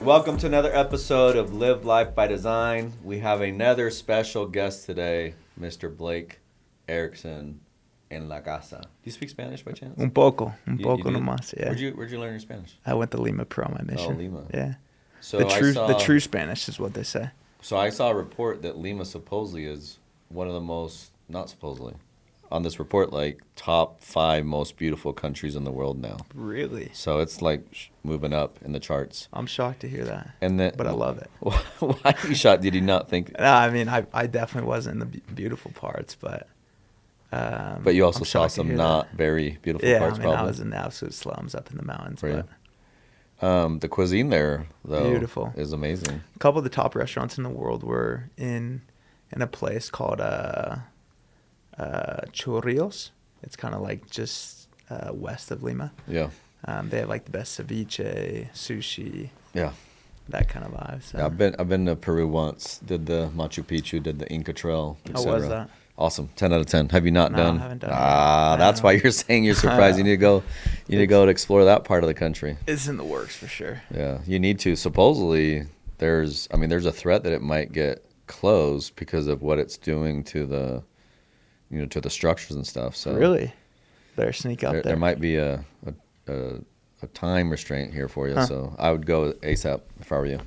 Welcome to another episode of Live Life by Design. We have another special guest today, Mr. Blake Erickson en la casa. Do you speak Spanish by chance? Un poco You do? nomás, yeah. Where'd you learn your Spanish? I went to Lima, Peru on my mission. Oh, Lima. Yeah. So The true Spanish is what they say. So I saw a report that Lima supposedly is one of the most, not supposedly, on this report, like top 5 most beautiful countries in the world now. Really? So it's like moving up in the charts. I'm shocked to hear that. And then, but I love it. Why are you shocked? Did you not think? No, I mean, I definitely wasn't in the beautiful parts, but you also saw some not very beautiful parts, probably. Yeah, I probably. was in the absolute slums up in the mountains. For But the cuisine there, though, beautiful. is amazing. A couple of the top restaurants in the world were in a place called Chorrillos. It's kind of like just west of Lima. Yeah. They have like the best ceviche, sushi. Yeah. That kind of vibe. So. Yeah, I've been to Peru once. Did the Machu Picchu, did the Inca Trail, etc. How was that? Awesome. 10 out of 10. Have you not done? I haven't done it. That's why you're saying you're surprised. You need to go. You need to go to explore that part of the country. It's in the works for sure. Yeah, you need to. Supposedly, there's a threat that it might get closed because of what it's doing to the, to the structures and stuff. So really, better sneak up there. There might be a time restraint here for you. So I would go ASAP if I were you.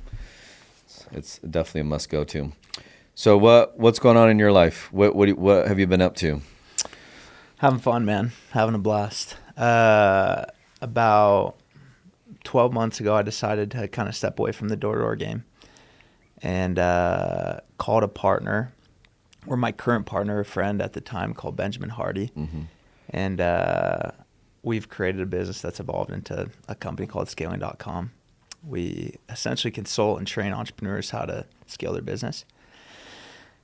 It's definitely a must go to. So what's going on in your life? What have you been up to? Having fun, man. Having a blast. About 12 months ago, I decided to kind of step away from the door-to-door game and called a partner, or my current partner, a friend at the time called Benjamin Hardy. Mm-hmm. And we've created a business that's evolved into a company called scaling.com. We essentially consult and train entrepreneurs how to scale their business.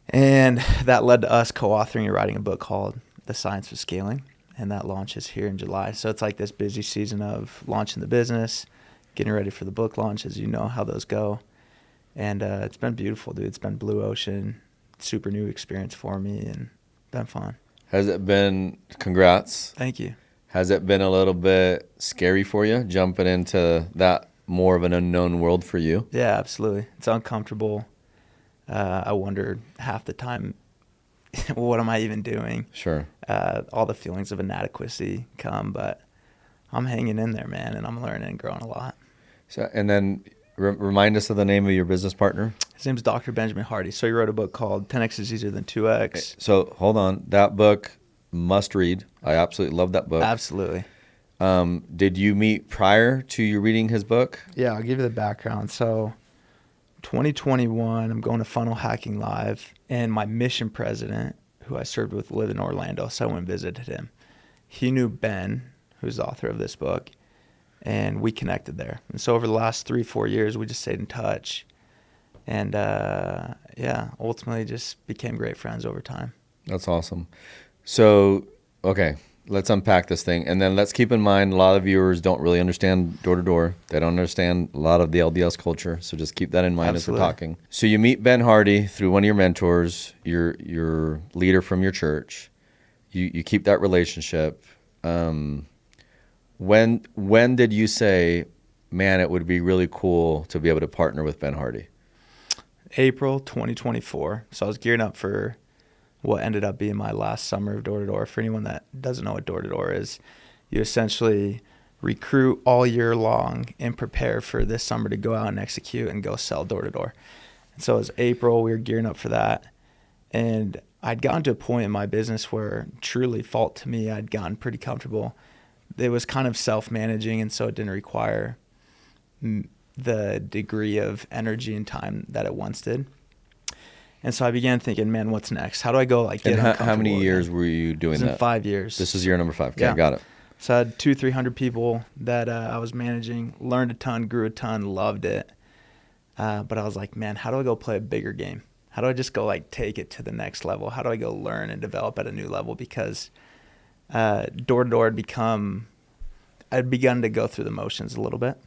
And that led to us co-authoring and writing a book called The Science of Scaling, and that launches here in July. So it's like this busy season of launching the business, getting ready for the book launch, as you know how those go. And it's been beautiful, dude. It's been blue ocean, super new experience for me, and been fun. Has it been, congrats. Thank you. Has it been a little bit scary for you, jumping into that more of an unknown world for you? Yeah, absolutely. It's uncomfortable. I wonder half the time, what am I even doing? Sure. All the feelings of inadequacy come, but I'm hanging in there, man, and I'm learning and growing a lot. So, and then remind us of the name of your business partner. His name's Dr. Benjamin Hardy. So he wrote a book called 10X is Easier Than 2X. So hold on. That book, must read. I absolutely love that book. Absolutely. Did you meet prior to you reading his book? Yeah, I'll give you the background. So 2021, I'm going to Funnel Hacking Live, and my mission president, who I served with, lived in Orlando, so I went and visited him. He knew Ben, who's the author of this book, and we connected there. And so over the last 3-4 years, we just stayed in touch, and ultimately just became great friends over time. That's awesome. So, okay, let's unpack this thing. And then let's keep in mind, a lot of viewers don't really understand door-to-door. They don't understand a lot of the LDS culture. So just keep that in mind. Absolutely. As we're talking. So you meet Ben Hardy through one of your mentors, your leader from your church. You keep that relationship. When did you say, man, it would be really cool to be able to partner with Ben Hardy? April 2024. So I was gearing up for what ended up being my last summer of door-to-door. For anyone that doesn't know what door-to-door is, you essentially recruit all year long and prepare for this summer to go out and execute and go sell door-to-door. And so it was April, we were gearing up for that. And I'd gotten to a point in my business where, truly, fault to me, I'd gotten pretty comfortable. It was kind of self-managing, and so it didn't require the degree of energy and time that it once did. And so I began thinking, man, what's next? How do I go get uncomfortable? How many years were you doing that? 5 years. This is year number 5. Okay, yeah. Got it. So I had 200-300 people that I was managing, learned a ton, grew a ton, loved it. But I was like, man, how do I go play a bigger game? How do I just go take it to the next level? How do I go learn and develop at a new level? Because door-to-door I'd begun to go through the motions a little bit.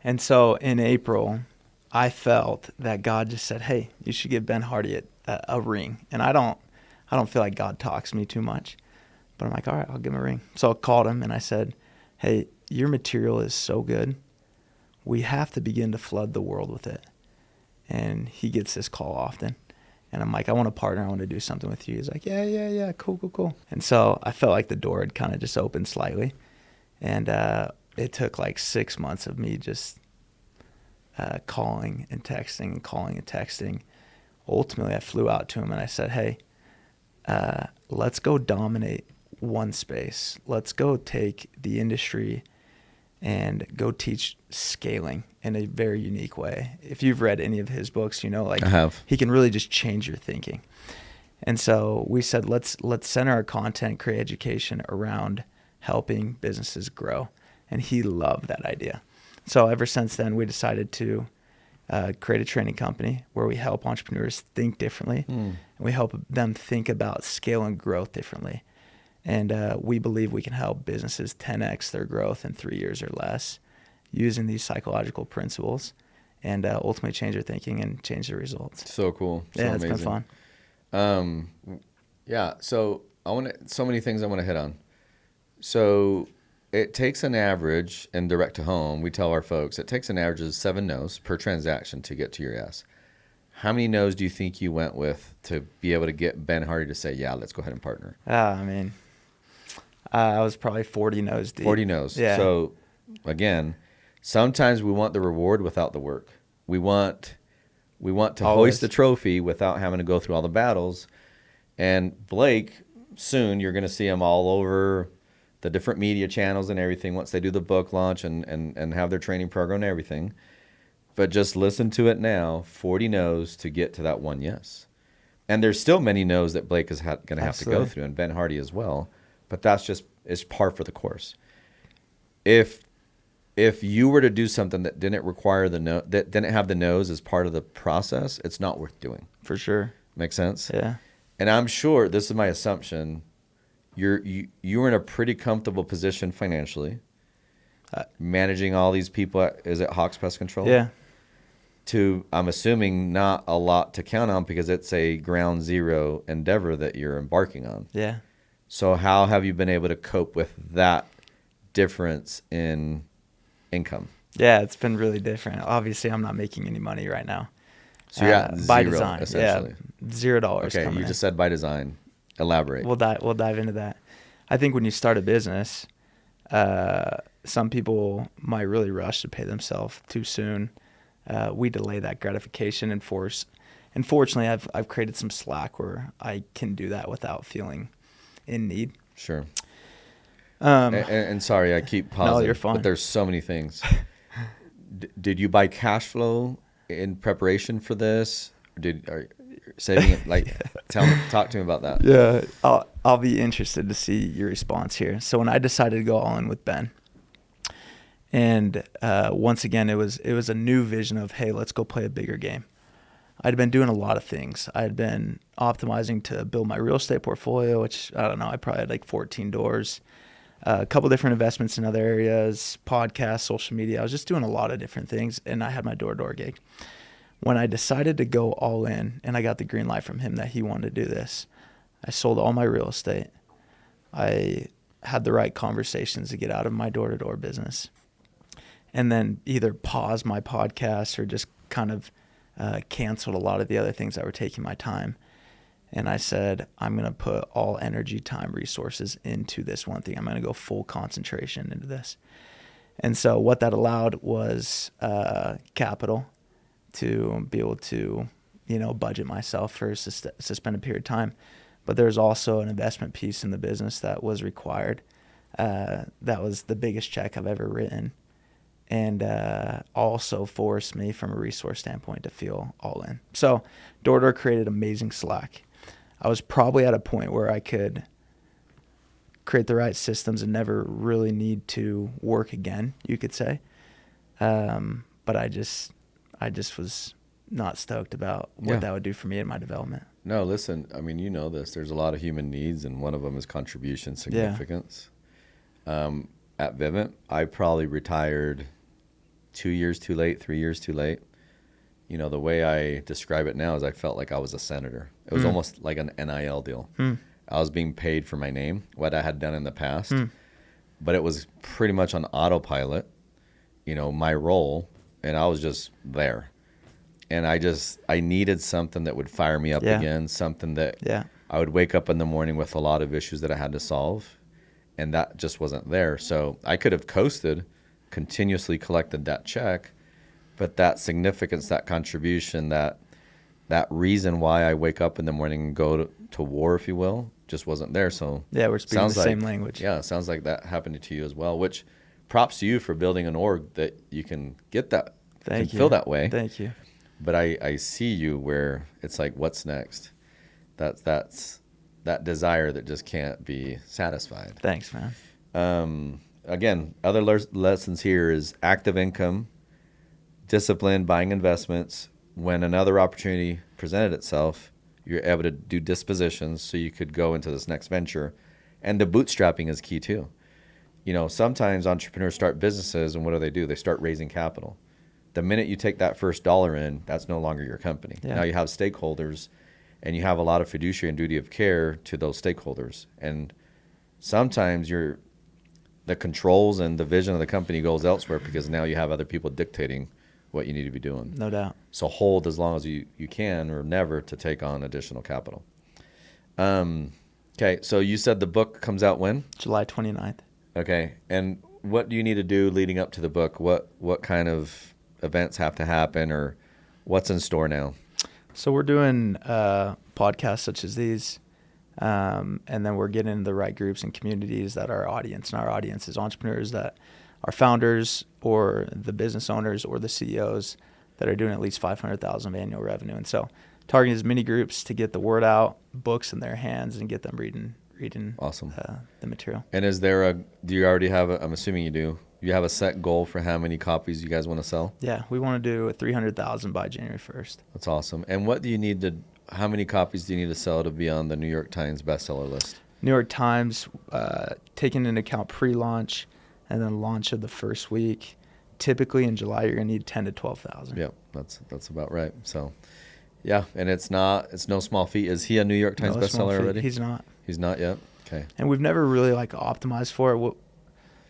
And so in April, I felt that God just said, hey, you should give Ben Hardy a ring. And I don't feel like God talks to me too much. But I'm like, all right, I'll give him a ring. So I called him and I said, hey, your material is so good. we have to begin to flood the world with it. And he gets this call often. And I'm like, I want to partner. I want to do something with you. He's like, yeah. Cool. And so I felt like the door had kind of just opened slightly. And it took like 6 months of me just calling and texting. Ultimately, I flew out to him and I said, hey, let's go dominate one space. Let's go take the industry and go teach scaling in a very unique way. If you've read any of his books, you know, like I have. He can really just change your thinking. And so we said, let's center our content, create education around helping businesses grow. And he loved that idea. So ever since then, we decided to create a training company where we help entrepreneurs think differently. And we help them think about scale and growth differently. And we believe we can help businesses 10x their growth in 3 years or less using these psychological principles and ultimately change their thinking and change their results. So cool. So yeah, amazing. It's been fun. Yeah. So so many things I want to hit on. So it takes an average, and direct to home, we tell our folks, it takes an average of 7 no's per transaction to get to your yes. How many no's do you think you went with to be able to get Ben Hardy to say, yeah, let's go ahead and partner? I mean, I was probably 40 no's deep. 40 no's. Yeah. So again, sometimes we want the reward without the work. We want to Always. hoist the trophy without having to go through all the battles. And Blake, soon you're going to see him all over the different media channels and everything once they do the book launch and have their training program and everything. But just listen to it now, 40 no's to get to that one yes. And there's still many no's that Blake is going to have to go through, and Ben Hardy as well. But that's just, it's par for the course. If you were to do something that didn't require that didn't have the no's as part of the process, it's not worth doing. For sure. Make sense? Yeah. And I'm sure, this is my assumption, you're in a pretty comfortable position financially, managing all these people. Is it Hawks Pest Control? Yeah. I'm assuming not a lot to count on because it's a ground zero endeavor that you're embarking on. Yeah. So how have you been able to cope with that difference in income? Yeah, it's been really different. Obviously, I'm not making any money right now. So you're at zero, by design, essentially. Yeah, $0. Okay, you just said by design. Elaborate. We'll dive into that. I think when you start a business, some people might really rush to pay themselves too soon. We delay that gratification and force. And fortunately, I've created some slack where I can do that without feeling in need. Sure. And sorry, I keep pausing. No, you're fine. But there's so many things. Did you buy cash flow in preparation for this? Are you saving it? Like, talk to me about that. Yeah, I'll be interested to see your response here. So when I decided to go all in with Ben, and once again, it was a new vision of, hey, let's go play a bigger game. I'd been doing a lot of things. I had been optimizing to build my real estate portfolio, which, I don't know, I probably had like 14 doors, a couple different investments in other areas, podcasts, social media. I was just doing a lot of different things, and I had my door-to-door gig. When I decided to go all in, and I got the green light from him that he wanted to do this, I sold all my real estate. I had the right conversations to get out of my door-to-door business, and then either pause my podcast or just kind of canceled a lot of the other things that were taking my time. And I said, I'm going to put all energy, time, resources into this one thing. I'm going to go full concentration into this. And so what that allowed was capital to be able to, budget myself for a suspended period of time. But there's also an investment piece in the business that was required. That was the biggest check I've ever written. And also forced me from a resource standpoint to feel all in. So door-to-door created amazing slack. I was probably at a point where I could create the right systems and never really need to work again, you could say. But I just was not stoked about what that would do for me in my development. No, listen, I mean, you know this. There's a lot of human needs, and one of them is contribution significance. Yeah. At Vivint, I probably retired 2 years too late, 3 years too late. The way I describe it now is I felt like I was a senator. It was almost like an NIL deal. I was being paid for my name, what I had done in the past, but it was pretty much on autopilot. My role and I was just there. And I needed something that would fire me up again, something that I would wake up in the morning with a lot of issues that I had to solve, and that just wasn't there. So I could have coasted, continuously collected that check, but that significance, that contribution, that reason why I wake up in the morning and go to war, if you will, just wasn't there. So we're speaking the same language. Yeah, it sounds like that happened to you as well, which props to you for building an org that you can get that, feel that way. Thank you. But I see you where it's like, what's next? That's that desire that just can't be satisfied. Thanks, man. Again, other lessons here is active income, discipline, buying investments. When another opportunity presented itself, you're able to do dispositions so you could go into this next venture. And the bootstrapping is key too. You know, sometimes entrepreneurs start businesses, and what do? They start raising capital. The minute you take that first dollar in, that's no longer your company. Yeah. Now you have stakeholders, and you have a lot of fiduciary and duty of care to those stakeholders. And sometimes the controls and the vision of the company goes elsewhere because now you have other people dictating what you need to be doing. No doubt. So hold as long as you can, or never to take on additional capital. Okay, so you said the book comes out when? July 29th. Okay, and what do you need to do leading up to the book? What kind of events have to happen, or what's in store now? So we're doing podcasts such as these, and then we're getting into the right groups and communities that are our audience. And our audience is entrepreneurs that are founders, or the business owners, or the CEOs that are doing at least $500,000 of annual revenue. And so targeting as many groups to get the word out, books in their hands, and get them reading awesome. The material. And do you already have I'm assuming you do, you have a set goal for how many copies you guys want to sell? Yeah, we want to do 300,000 by January 1st. That's awesome. And what do you need how many copies do you need to sell to be on the New York Times bestseller list? New York Times, taking into account pre-launch and then launch of the first week. Typically in July, you're going to need 10 to 12,000. Yep, that's about right. So, yeah, and it's no small feat. Is he a New York Times bestseller already? He's not. He's not yet? Okay. And we've never really optimized for it.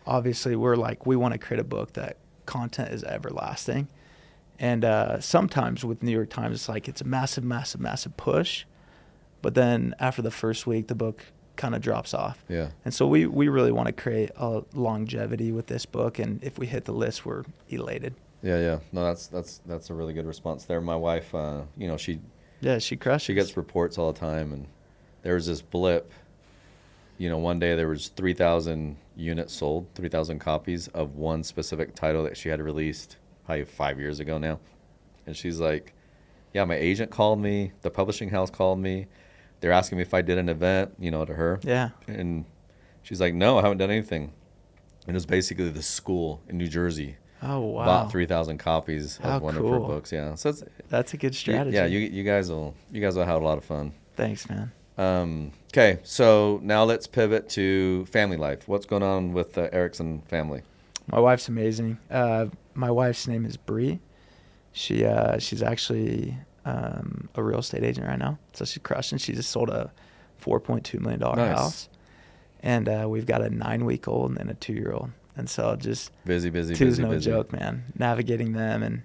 Obviously, we want to create a book that content is everlasting. And sometimes with New York Times, it's a massive, massive, massive push. But then after the first week, the book kind of drops off. Yeah. And so we really want to create a longevity with this book. And if we hit the list, we're elated. Yeah. No, that's a really good response there. My wife, she crushes. She gets reports all the time. And there was this blip. One day there was 3,000 units sold, 3,000 copies of one specific title that she had released probably 5 years ago now. And she's like, yeah, my agent called me, the publishing house called me. They're asking me if I did an event, to her. Yeah. And she's like, no, I haven't done anything. And it was basically the school in New Jersey. Oh, wow. Bought 3,000 copies of one of her books. Yeah. So that's a good strategy. Yeah, you guys will have a lot of fun. Thanks, man. Okay, so now let's pivot to family life. What's going on with the Erickson family? My wife's amazing. My wife's name is Bree. She's actually a real estate agent right now, so she's crushing. She just sold a $4.2 million house, and we've got a 9-week-old and a 2-year-old, and so just busy. Two's no joke, man. Navigating them and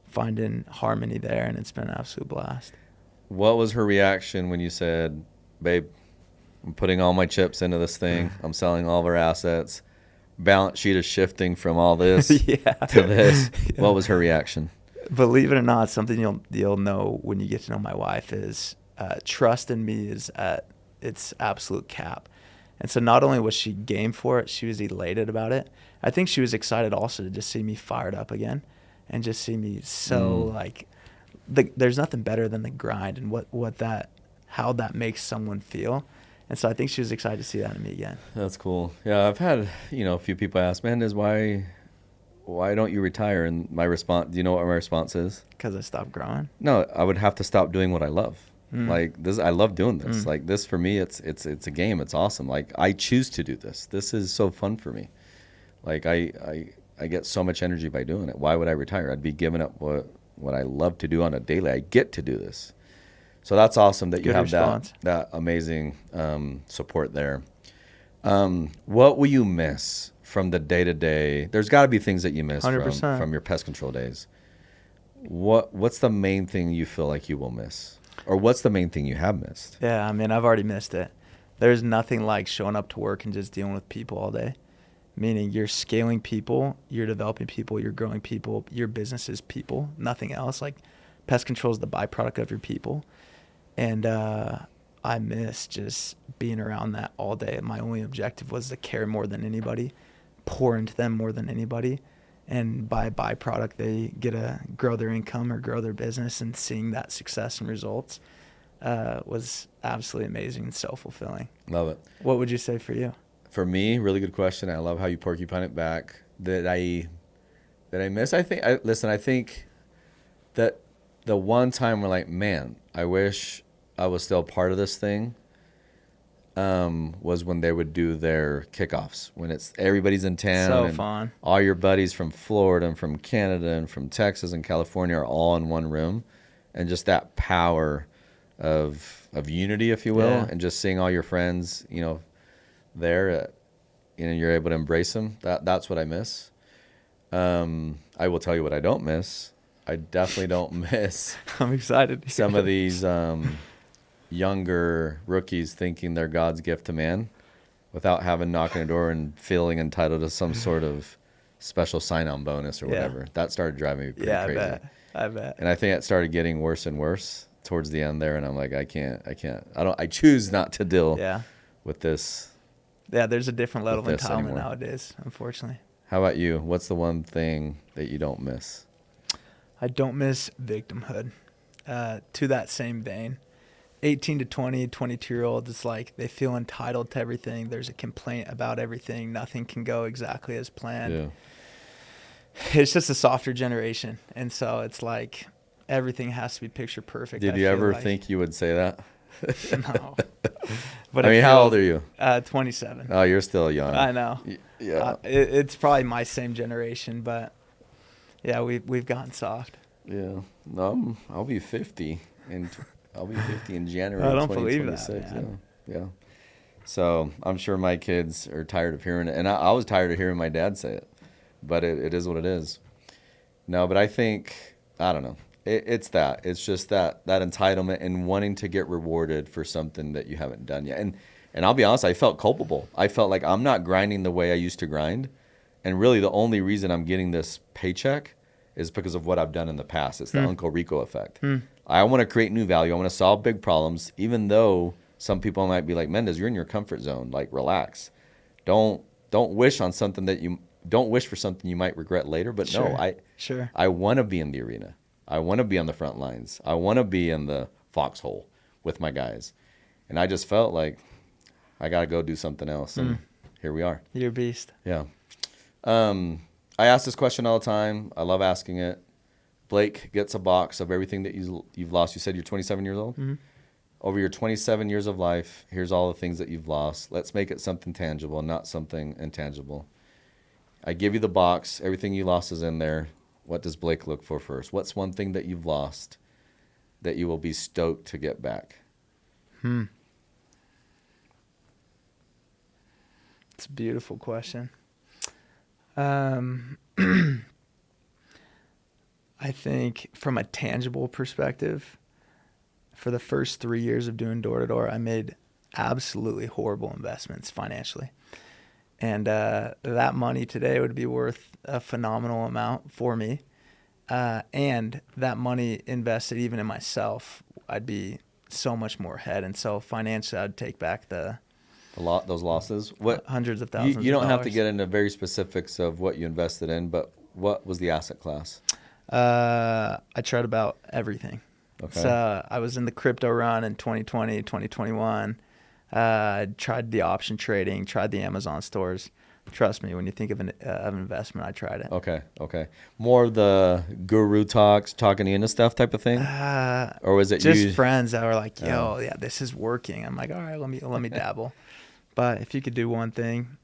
finding harmony there, and it's been an absolute blast. What was her reaction when you said, babe, I'm putting all my chips into this thing. I'm selling all of our assets. Balance sheet is shifting from all this to this. Yeah. What was her reaction? Believe it or not, something you'll know when you get to know my wife is trust in me is at its absolute cap. And so not only was she game for it, she was elated about it. I think she was excited also to just see me fired up again and just see me so there's nothing better than the grind and how that makes someone feel. And so I think she was excited to see that in me again. That's cool. Yeah, I've had, a few people ask, Mendez, why don't you retire? And my response, do you know what my response is? Because I stopped growing? No, I would have to stop doing what I love. Like this, I love doing this. Like this for me, it's a game. It's awesome. Like I choose to do this. This is so fun for me. Like I get so much energy by doing it. Why would I retire? I'd be giving up what I love to do on a daily. I get to do this. So that's awesome that you have that amazing support there. What will you miss from the day-to-day, there's got to be things that you miss 100%. from your pest control days. What's the main thing you feel like you will miss? Or what's the main thing you have missed? Yeah, I mean, I've already missed it. There's nothing like showing up to work and just dealing with people all day. Meaning you're scaling people, you're developing people, you're growing people, your business is people, nothing else. Like pest control is the byproduct of your people. And I miss just being around that all day. My only objective was to care more than anybody, pour into them more than anybody. And by byproduct, they get to grow their income or grow their business, and seeing that success and results was absolutely amazing and self-fulfilling. Love it. What would you say for you? For me, really good question. I love how you porcupine it back. That I miss. I think that the one time we're like, man, I wish I was still part of this thing. Was when they would do their kickoffs, when it's everybody's in town. So and fun. all your buddies from Florida and from Canada and from Texas and California are all in one room, and just that power of unity, if you will, Yeah. and just seeing all your friends, there, you're able to embrace them. That's what I miss. I will tell you what I don't miss. I definitely don't miss I'm excited. some of these younger rookies thinking they're God's gift to man without having knocked on a door and feeling entitled to some sort of special sign-on bonus or whatever. That started driving me pretty crazy. I bet. And I think it started getting worse and worse towards the end there. And I'm like, I choose not to deal with this. Yeah, there's a different level of entitlement anymore. nowadays, unfortunately. How about you? What's the one thing that you don't miss? I don't miss victimhood. To that same vein, 18 to 20, 22-year-olds, it's like they feel entitled to everything. There's a complaint about everything. Nothing can go exactly as planned. Yeah. It's just a softer generation. And so it's like everything has to be picture perfect. Did you ever think you would say that? No. But I mean, how old are you? 27. Oh, you're still young. I know. Yeah. It's probably my same generation, but yeah, we've gotten soft. Yeah. No, I'll be 50 in January. I don't believe that, 2026. man. Yeah. So I'm sure my kids are tired of hearing it, and I was tired of hearing my dad say it, but it is what it is. No, but I think, I don't know. It's just that entitlement and wanting to get rewarded for something that you haven't done yet. And I'll be honest, I felt culpable. I felt like I'm not grinding the way I used to grind. And really the only reason I'm getting this paycheck is because of what I've done in the past. It's the Uncle Rico effect. I want to create new value. I want to solve big problems, even though some people might be like, Mendez, you're in your comfort zone. Like, relax. Don't wish on something don't wish for something you might regret later. But I want to be in the arena. I want to be on the front lines. I want to be in the foxhole with my guys. And I just felt like I got to go do something else. And here we are. You're a beast. Yeah. I ask this question all the time. I love asking it. Blake gets a box of everything that you've lost. You said you're 27 years old? Mm-hmm. Over your 27 years of life, here's all the things that you've lost. Let's make it something tangible, not something intangible. I give you the box. Everything you lost is in there. What does Blake look for first? What's one thing that you've lost that you will be stoked to get back? It's a beautiful question. I think from a tangible perspective, for the first 3 years of doing door-to-door, I made absolutely horrible investments financially. And that money today would be worth a phenomenal amount for me. And that money invested even in myself, I'd be so much more ahead. And so financially, I'd take back those losses. What hundreds of thousands. You don't of have to dollars. get into very specifics of what you invested in, but what was the asset class? I tried about everything. Okay. So I was in the crypto run in 2020, 2021. Tried the option trading, tried the Amazon stores. Trust me, when you think of an investment, I tried it. Okay. More of the guru talking into stuff type of thing? Or was it just friends that were like, yo, yeah, this is working. I'm like, all right, let me dabble. But if you could do one thing,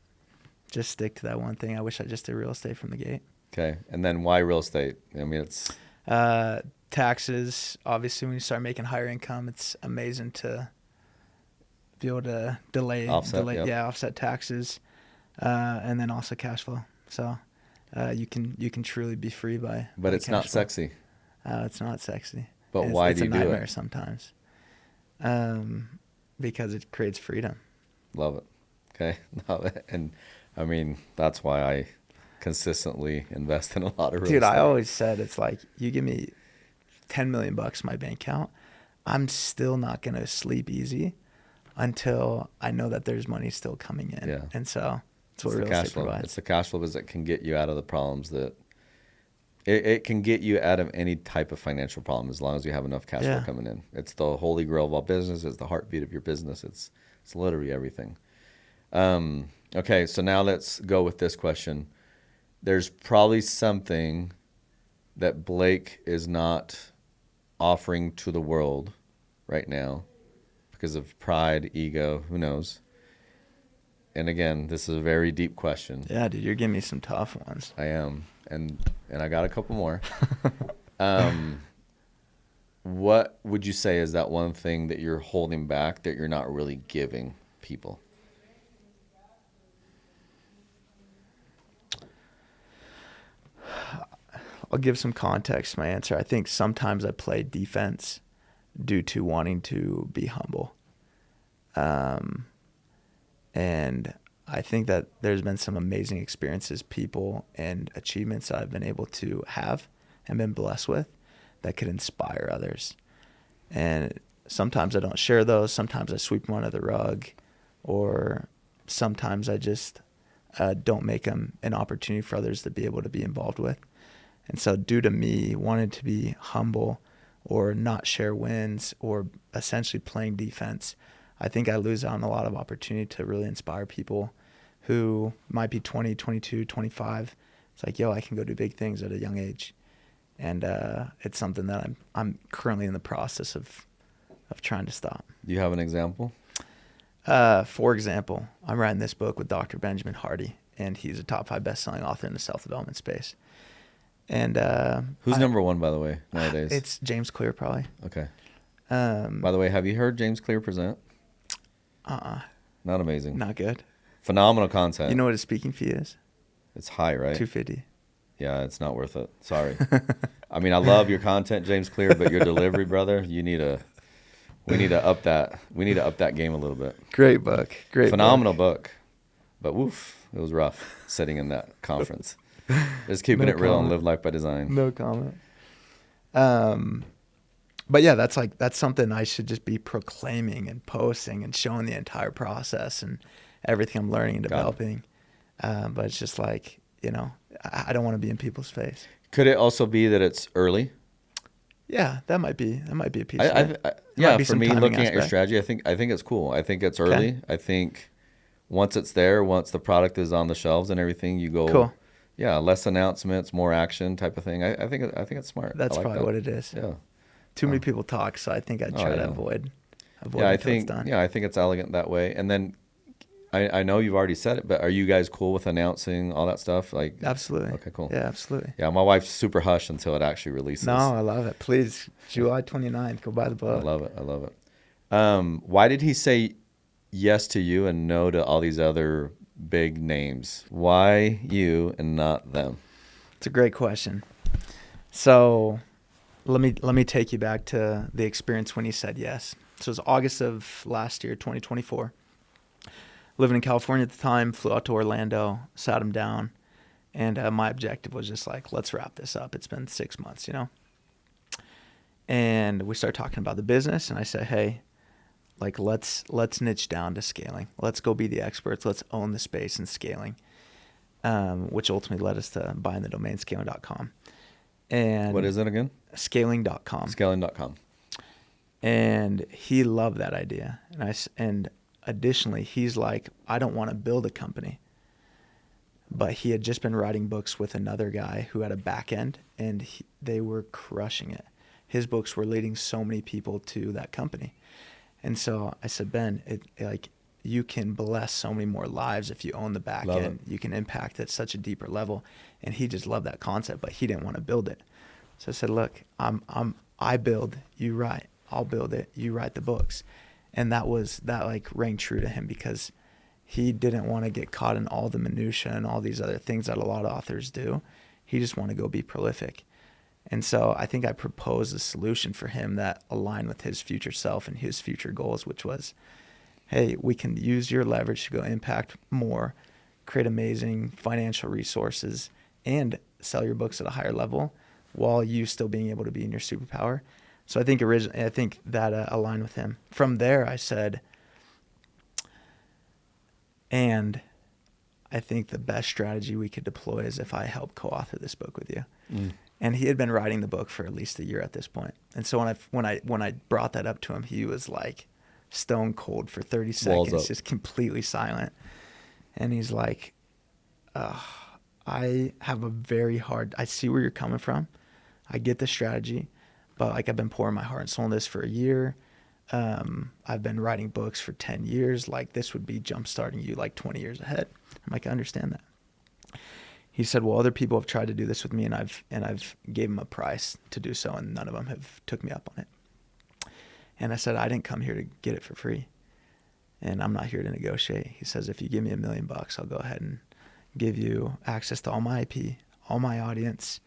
just stick to that one thing. I wish I just did real estate from the gate. Okay. And then why real estate? I mean, it's... taxes. Obviously, when you start making higher income, it's amazing to be able to offset taxes. and then also cash flow. So you can truly be free by. But by it's cash not flow. sexy. It's not sexy. But it's, why it's do you a do nightmare it? sometimes. Because it creates freedom. Love it. Okay. Love it. And I mean, that's why I consistently invest in a lot of real Dude, estate. I always said, it's like, you give me $10 million in my bank account, I'm still not going to sleep easy until I know that there's money still coming in. Yeah. And so that's what It's the real cash estate flow. provides. It's the cash flow because it can get you out of the problems that it can get you out of any type of financial problem as long as you have enough cash flow coming in. It's the holy grail of all business. It's the heartbeat of your business. It's literally everything. Okay, so now let's go with this question. There's probably something that Blake is not offering to the world right now because of pride, ego, who knows. And again, this is a very deep question. Yeah, dude, you're giving me some tough ones. I am. And I got a couple more. What would you say is that one thing that you're holding back that you're not really giving people? I'll give some context to my answer. I think sometimes I play defense due to wanting to be humble. And I think that there's been some amazing experiences, people, and achievements that I've been able to have and been blessed with that could inspire others. And sometimes I don't share those. Sometimes I sweep them under the rug, or sometimes I just don't make them an opportunity for others to be able to be involved with. And so due to me wanting to be humble or not share wins or essentially playing defense, I think I lose out on a lot of opportunity to really inspire people who might be 20, 22, 25. It's like, yo, I can go do big things at a young age. And it's something that I'm currently in the process of trying to stop. Do you have an example? For example, I'm writing this book with Dr. Benjamin Hardy, and he's a top 5 best-selling author in the self-development space. And who's number one, by the way, nowadays? It's James Clear, probably. Okay. By the way, have you heard James Clear present? Not amazing. Not good. Phenomenal content. You know what his speaking fee is? It's high, right? $250. Yeah, it's not worth it. Sorry. I mean, I love your content, James Clear, but your delivery, brother, we need to up that. We need to up that game a little bit. Great book. Phenomenal book. But woof, it was rough sitting in that conference. Just keeping it real and live life by design. No comment. But yeah, that's something I should just be proclaiming and posting and showing the entire process and everything I'm learning and developing. But it's just like, I don't want to be in people's face. Could it also be that it's early? Yeah, that might be a piece of it. Yeah, for me, looking at your strategy, I think it's cool. I think it's early. Okay. I think once it's there, once the product is on the shelves and everything, you go. Cool. Yeah, less announcements, more action type of thing. I think it's smart. That's probably what it is. Yeah. Too many people talk, so I think I'd try to avoid. Yeah, I think it's elegant that way. And then I know you've already said it, but are you guys cool with announcing all that stuff? Like, absolutely. Okay, cool. Yeah, absolutely. Yeah, my wife's super hush until it actually releases. No, I love it. Please, July 29th, go buy the book. I love it. Why did he say yes to you and no to all these other big names? Why you and not them? It's a great question. So let me take you back to the experience when he said yes. So it was August of last year, 2024. Living in California at the time, flew out to Orlando, sat him down, and my objective was just like, let's wrap this up. It's been 6 months, And we started talking about the business, and I said, hey, like let's niche down to scaling. Let's go be the experts. Let's own the space in scaling, which ultimately led us to buying the domain scaling.com. And what is it again? Scaling.com. Scaling.com. And he loved that idea. And additionally, he's like, I don't want to build a company. But he had just been writing books with another guy who had a back end, and they were crushing it. His books were leading so many people to that company. And so I said, Ben, you can bless so many more lives if you own the back end. You can impact at such a deeper level. And he just loved that concept, but he didn't want to build it. So I said, look, I build, you write. I'll build it, you write the books. And that rang true to him because he didn't want to get caught in all the minutia and all these other things that a lot of authors do. He just wanted to go be prolific. And so I think I proposed a solution for him that aligned with his future self and his future goals, which was, hey, we can use your leverage to go impact more, create amazing financial resources, and sell your books at a higher level while you still being able to be in your superpower. So I think that aligned with him. From there, I said, and I think the best strategy we could deploy is if I help co-author this book with you. And he had been writing the book for at least a year at this point. And so when I brought that up to him, he was like stone cold for 30 seconds, just completely silent. And he's like, I have I see where you're coming from. I get the strategy, but like I've been pouring my heart and soul in this for a year. I've been writing books for 10 years. Like this would be jumpstarting you like 20 years ahead. I'm like, I understand that. He said, well, other people have tried to do this with me and I've gave them a price to do so. And none of them have took me up on it. And I said, I didn't come here to get it for free. And I'm not here to negotiate. He says, if you give me $1 million, I'll go ahead and give you access to all my IP, all my audience,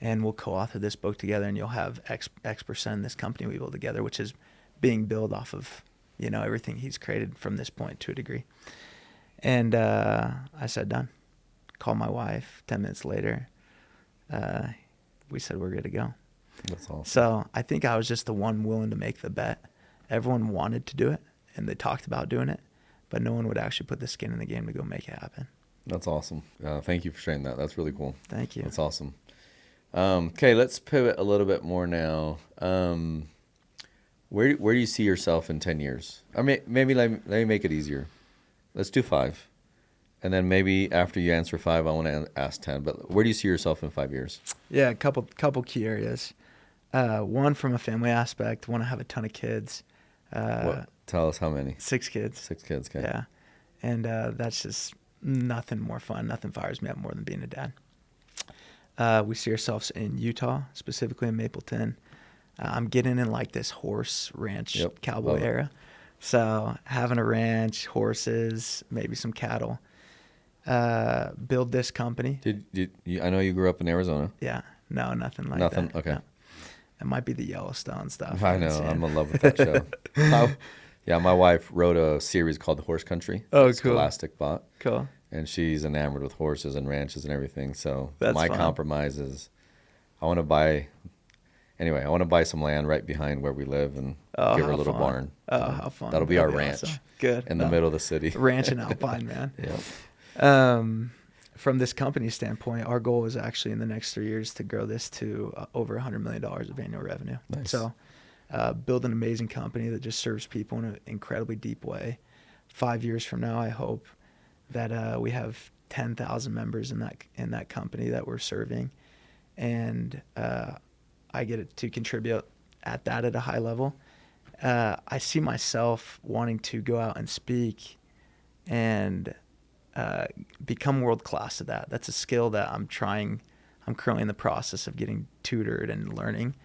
and we'll co-author this book together and you'll have X percent in this company we build together, which is being built off of, everything he's created from this point to a degree. And I said, done. Called my wife 10 minutes later. We said, we're good to go. That's awesome. So I think I was just the one willing to make the bet. Everyone wanted to do it and they talked about doing it, but no one would actually put the skin in the game to go make it happen. That's awesome. Thank you for sharing that. That's really cool. Thank you. That's awesome. Okay, let's pivot a little bit more now. Where do you see yourself in 10 years? I mean, maybe let me make it easier. Let's do 5. And then maybe after you answer 5, I want to ask 10. But where do you see yourself in 5 years? Yeah, a couple key areas. One, from a family aspect, want to have a ton of kids. Tell us how many. 6 kids. 6 kids, okay. Yeah. And that's just nothing more fun. Nothing fires me up more than being a dad. We see ourselves in Utah, specifically in Mapleton. I'm getting in like this horse ranch cowboy era. So having a ranch, horses, maybe some cattle. Build this company. I know you grew up in Arizona. Yeah. No, nothing like that. Nothing? Okay. No. It might be the Yellowstone stuff. I know. I'm in love with that show. Yeah, my wife wrote a series called The Horse Country. Oh, cool. Scholastic bought. Cool. And she's enamored with horses and ranches and everything. So That's my fun. compromise is I want to buy some land right behind where we live and give her a little barn. Oh, how fun. That'll be our ranch. Awesome. Good. In the middle of the city. Ranch and Alpine, man. Yeah. From this company standpoint, our goal is actually in the next 3 years to grow this to over $100 million of annual revenue. Nice. So build an amazing company that just serves people in an incredibly deep way. 5 years from now, I hope that we have 10,000 members in that company that we're serving. And I get to contribute at a high level. I see myself wanting to go out and speak and become world-class at that. That's a skill that I'm currently in the process of getting tutored and learning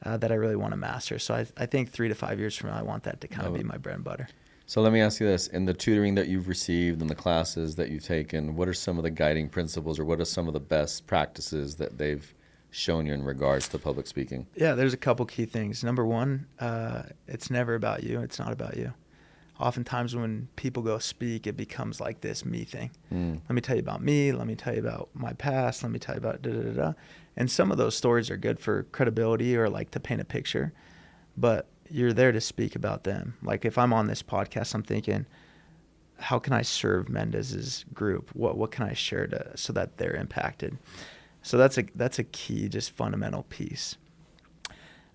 that I really want to master. So I think 3 to 5 years from now, I want that to kind of be my bread and butter. So let me ask you this. In the tutoring that you've received and the classes that you've taken, what are some of the guiding principles or what are some of the best practices that they've shown you in regards to public speaking? Yeah, there's a couple key things. Number one, it's never about you. It's not about you. Oftentimes when people go speak, it becomes like this me thing. Let me tell you about me. Let me tell you about my past. Let me tell you about da-da-da-da. And some of those stories are good for credibility or like to paint a picture, but you're there to speak about them. Like if I'm on this podcast, I'm thinking, how can I serve Mendez's group? What can I share so that they're impacted? So that's a key, just fundamental piece.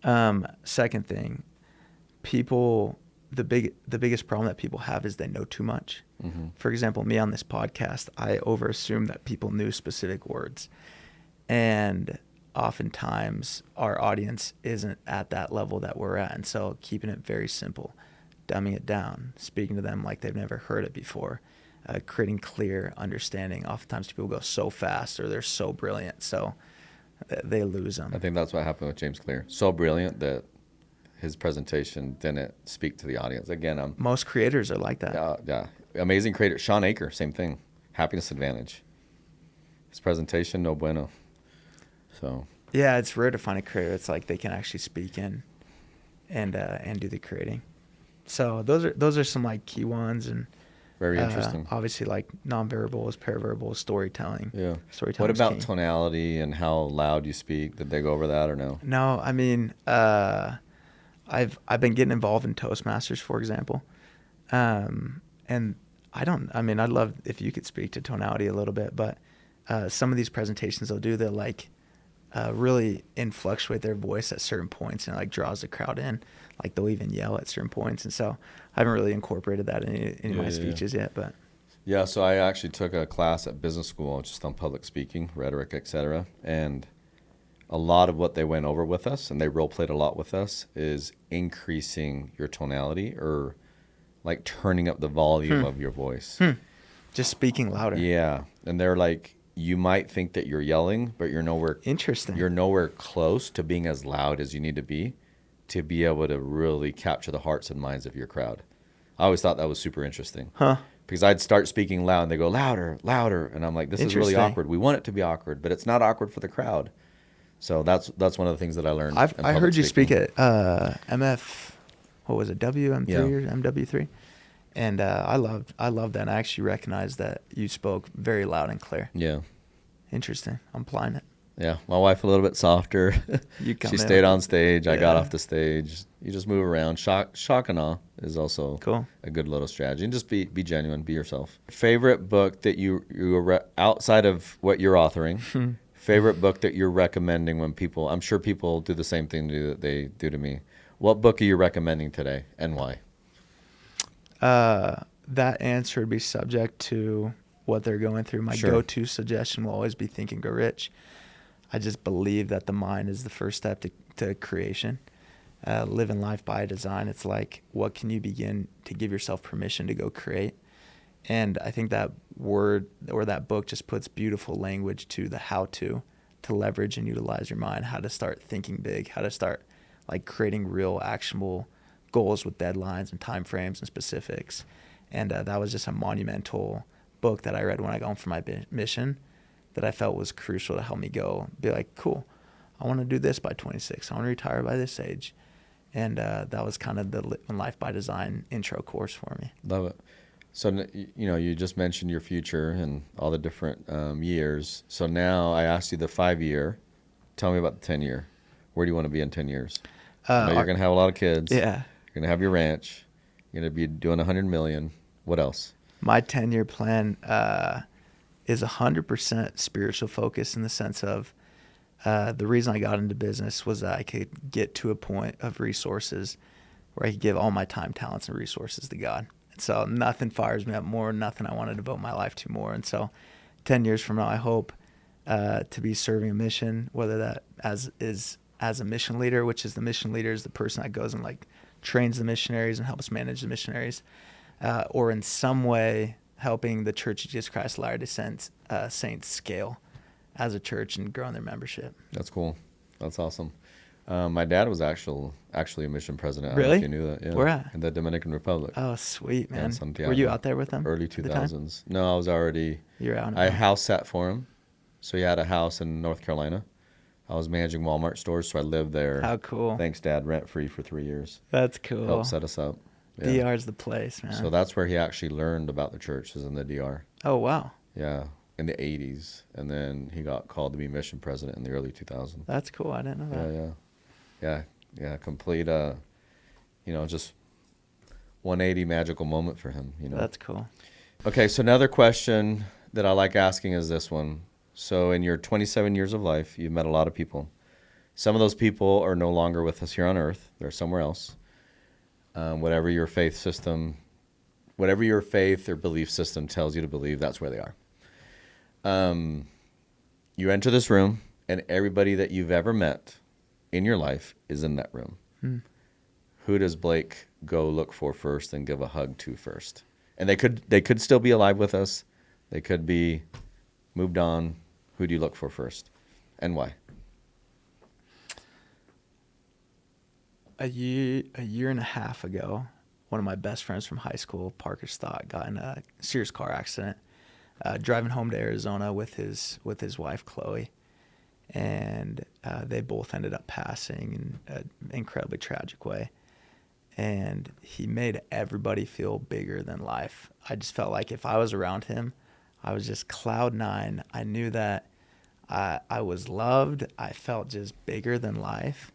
Second thing, people, the biggest problem that people have is they know too much. Mm-hmm. For example, me on this podcast, I overassume that people knew specific words. And oftentimes our audience isn't at that level that we're at. And so keeping it very simple, dumbing it down, speaking to them like they've never heard it before, creating clear understanding. Oftentimes people go so fast or they're so brilliant, so they lose them. I think that's what happened with James Clear. So brilliant that his presentation didn't speak to the audience. Again, most creators are like that. Yeah. amazing creator. Sean Aker, same thing. Happiness Advantage. His presentation, no bueno. So. Yeah, it's rare to find a creator. It's like they can actually speak in and do the creating. So those are some like key ones, and very interesting. Obviously, like nonverbals, paraverbals, storytelling. Yeah. Storytelling. What about key. tonality and how loud you speak? Did they go over that or no? No, I mean, I've been getting involved in Toastmasters, for example, and I'd love if you could speak to tonality a little bit, but some of these presentations they'll like really influctuate their voice at certain points, and it like draws the crowd in. Like they'll even yell at certain points, and so I haven't really incorporated that in any of my speeches yet. But yeah, so I actually took a class at business school just on public speaking, rhetoric, etc. And a lot of what they went over with us, and they role played a lot with us, is increasing your tonality or like turning up the volume of your voice. Just speaking louder. Yeah, and they're like, you might think that you're yelling, but you're nowhere. Interesting. You're nowhere close to being as loud as you need to be able to really capture the hearts and minds of your crowd. I always thought that was super interesting. Because I'd start speaking loud and they go louder, louder. And I'm like, this is really awkward. We want it to be awkward, but it's not awkward for the crowd. So that's one of the things that I learned. I heard you speak at MF, what was it, WM3 or MW3? And I loved that. I actually recognized that you spoke very loud and clear. Yeah. Interesting. I'm applying it. Yeah, my wife a little bit softer. She stayed on stage. I got off the stage. You just move around. Shock and awe is also cool. A good little strategy. And just be genuine, be yourself. Favorite book that you outside of what you're authoring, favorite book that you're recommending when people, I'm sure people do the same thing that they do to me. What book are you recommending today and why? That answer would be subject to what they're going through. My go-to suggestion will always be Think and Grow Rich. I just believe that the mind is the first step to creation. Living life by design. It's like, what can you begin to give yourself permission to go create? And I think that word or that book just puts beautiful language to the how to leverage and utilize your mind, how to start thinking big, how to start like creating real actionable goals with deadlines and time frames and specifics. And that was just a monumental book that I read when I got home from my mission that I felt was crucial to help me be like, cool, I want to do this by 26. I want to retire by this age. And that was kind of the Living Life by Design intro course for me. Love it. So, you just mentioned your future and all the different years. So now I asked you the 5-year. Tell me about the 10-year. Where do you want to be in 10 years? I know you're going to have a lot of kids. Yeah. You're going to have your ranch. You're going to be doing 100 million. What else? My 10-year plan is 100% spiritual focus, in the sense of the reason I got into business was that I could get to a point of resources where I could give all my time, talents, and resources to God. And so nothing fires me up more, nothing I want to devote my life to more. And so 10 years from now, I hope to be serving a mission, whether that as a mission leader, which is the mission leader is the person that goes and like trains the missionaries and helps manage the missionaries, or in some way helping the Church of Jesus Christ of Latter-day Saints scale as a church and growing their membership. That's cool. That's awesome. My dad was actually a mission president. Really? I don't know if you knew that. Yeah. Where at? In the Dominican Republic. Oh, sweet, man. Santiago. Were you out there with them? Early 2000s. No, I was already. You're out. I house sat for him. So he had a house in North Carolina. I was managing Walmart stores, so I lived there. How cool. Thanks, Dad. Rent-free for 3 years. That's cool. Helped set us up. Yeah. DR's the place, man. So that's where he actually learned about the church, is in the DR. Oh, wow. Yeah, in the 80s. And then he got called to be mission president in the early 2000s. That's cool. I didn't know that. Yeah. Complete, just 180 magical moment for him, That's cool. Okay, so another question that I like asking is this one. So in your 27 years of life, you've met a lot of people. Some of those people are no longer with us here on earth. They're somewhere else. Whatever your faith or belief system tells you to believe, that's where they are. You enter this room, and everybody that you've ever met in your life is in that room. Who does Blake go look for first and give a hug to first? And they could still be alive with us. They could be moved on. Who do you look for first, and why? A year and a half ago, one of my best friends from high school, Parker Stott, got in a serious car accident driving home to Arizona with his wife Chloe, and they both ended up passing in an incredibly tragic way. And he made everybody feel bigger than life. I just felt like if I was around him, I was just cloud nine. I knew that I was loved. I felt just bigger than life.